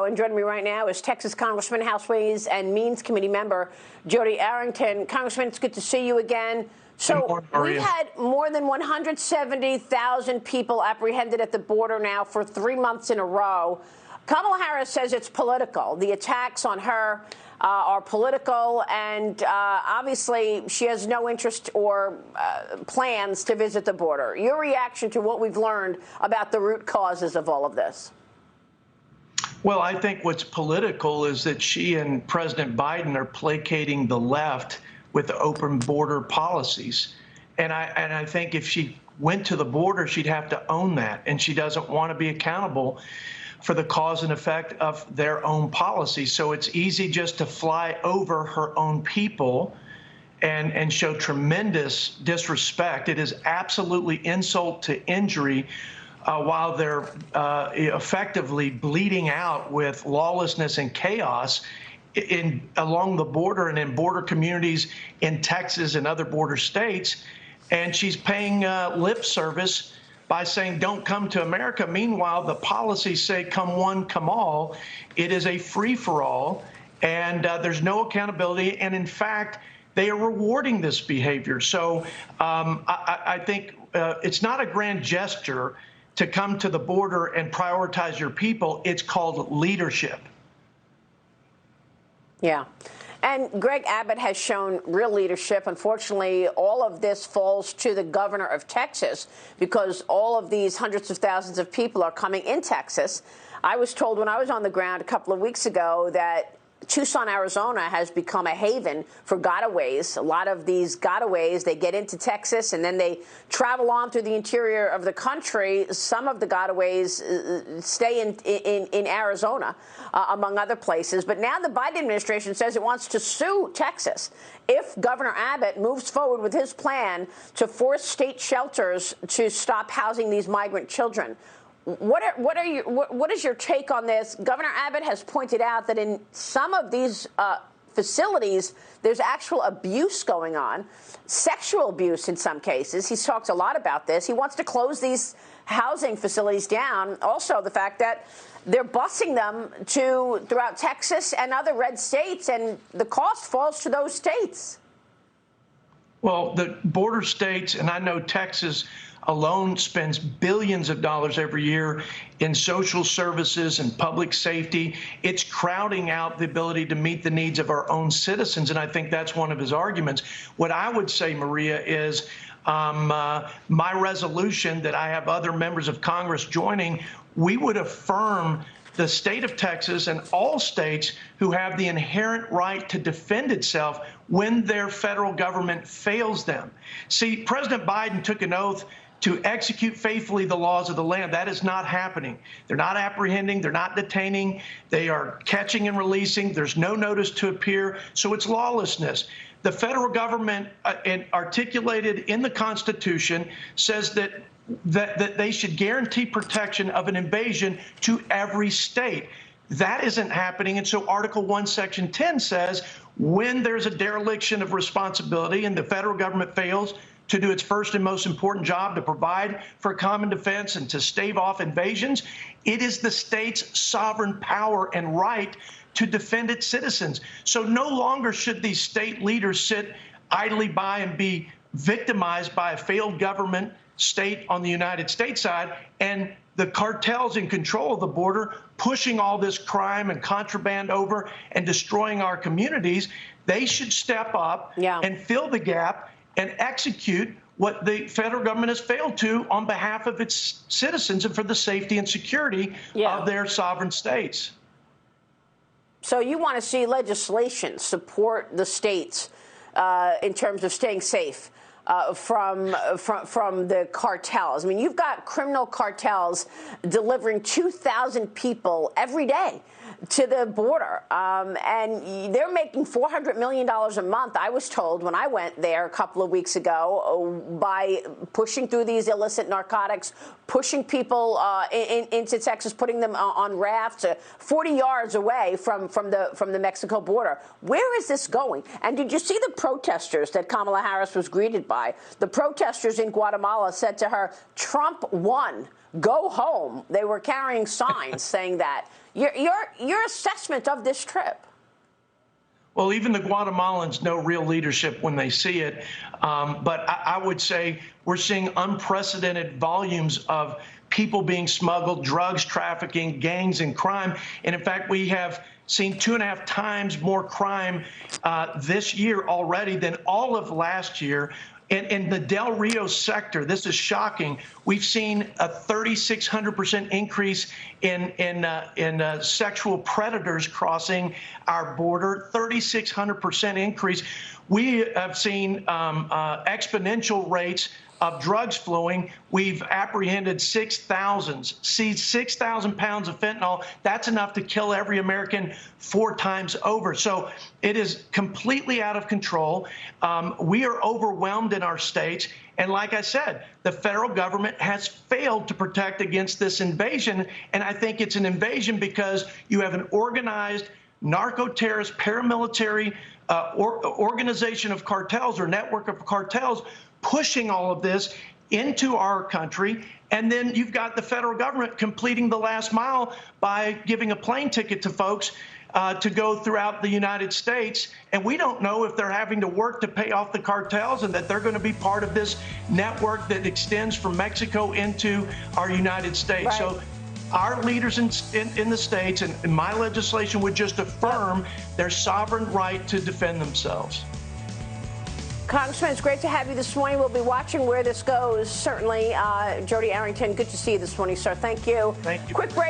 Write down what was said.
And joining me right now is Texas Congressman, House Ways and Means Committee member Jodey Arrington. Congressman, it's good to see you again. So we've had more than 170,000 people apprehended at the border now for 3 months in a row. Kamala Harris says it's political. The attacks on her are political, and obviously she has no interest or plans to visit the border. Your reaction to what we've learned about the root causes of all of this? Well, I think what's political is that she and President Biden are placating the left with open border policies. And I think if she went to the border, she'd have to own that. And she doesn't want to be accountable for the cause and effect of their own policy. So it's easy just to fly over her own people and show tremendous disrespect. It is absolutely insult to injury while they're effectively bleeding out with lawlessness and chaos along the border and in border communities in Texas and other border states. And she's paying lip service by saying, don't come to America. Meanwhile, the policies say, come one, come all. It is a free-for-all, and there's no accountability. And in fact, they are rewarding this behavior. So I think it's not a grand gesture to come to the border and prioritize your people. It's called leadership. Yeah. And Greg Abbott has shown real leadership. Unfortunately, all of this falls to the governor of Texas because all of these hundreds of thousands of people are coming in Texas. I was told when I was on the ground a couple of weeks ago that Tucson, Arizona has become a haven for gotaways. A lot of these gotaways, they get into Texas and then they travel on through the interior of the country. Some of the gotaways stay in Arizona, among other places. But now the Biden administration says it wants to sue Texas if Governor Abbott moves forward with his plan to force state shelters to stop housing these migrant children. What is your take on this? Governor Abbott has pointed out that in some of these facilities, there's actual abuse going on, sexual abuse in some cases. He's talked a lot about this. He wants to close these housing facilities down. Also, the fact that they're busing them throughout Texas and other red states, and the cost falls to those states. Well, the border states, and I know Texas alone spends billions of dollars every year in social services and public safety. It's crowding out the ability to meet the needs of our own citizens, and I think that's one of his arguments. What I would say, Maria, is my resolution that I have other members of Congress joining, we would affirm the state of Texas and all states who have the inherent right to defend itself when their federal government fails them. See, President Biden took an oath to execute faithfully the laws of the land. That is not happening. They're not apprehending. They're not detaining. They are catching and releasing. There's no notice to appear. So it's lawlessness. The federal government, articulated in the Constitution, says that they should guarantee protection of an invasion to every state. That isn't happening. And so Article 1, Section 10 says when there's a dereliction of responsibility and the federal government fails to do its first and most important job to provide for common defense and to stave off invasions, it is the state's sovereign power and right to defend its citizens. So no longer should these state leaders sit idly by and be victimized by a failed government state on the United States side and the cartels in control of the border pushing all this crime and contraband over and destroying our communities. They should step up and fill the gap and execute what the federal government has failed to on behalf of its citizens and for the safety and security of their sovereign states. So you want to see legislation support the states in terms of staying safe from the cartels. I mean, you've got criminal cartels delivering 2,000 people every day to the border, and they're making $400 million a month, I was told when I went there a couple of weeks ago, by pushing through these illicit narcotics, pushing people into Texas, putting them on rafts 40 yards away from the Mexico border. Where is this going? And did you see the protesters that Kamala Harris was greeted by? The protesters in Guatemala said to her, "Trump won. Go home." They were carrying signs saying that. Your assessment of this trip. Well, even the Guatemalans know real leadership when they see it. But I would say we're seeing unprecedented volumes of people being smuggled, drugs trafficking, gangs, and crime. And in fact, we have seen 2.5 times more crime this year already than all of last year. In the Del Rio sector, this is shocking. We've seen a 3,600% increase in sexual predators crossing our border, 3,600% increase. We have seen exponential rates of drugs flowing. We've apprehended 6,000, seized 6,000 pounds of fentanyl. That's enough to kill every American 4 times over. So it is completely out of control. We are overwhelmed in our states. And like I said, the federal government has failed to protect against this invasion. And I think it's an invasion because you have an organized narco-terrorist paramilitary organization of cartels or network of cartels pushing all of this into our country. And then you've got the federal government completing the last mile by giving a plane ticket to folks to go throughout the United States. And we don't know if they're having to work to pay off the cartels and that they're going to be part of this network that extends from Mexico into our United States. Right. So our leaders in the states and my legislation would just affirm their sovereign right to defend themselves. Congressman, it's great to have you this morning. We'll be watching where this goes. Certainly, Jodey Arrington, good to see you this morning, sir. Thank you. Thank you. Quick break.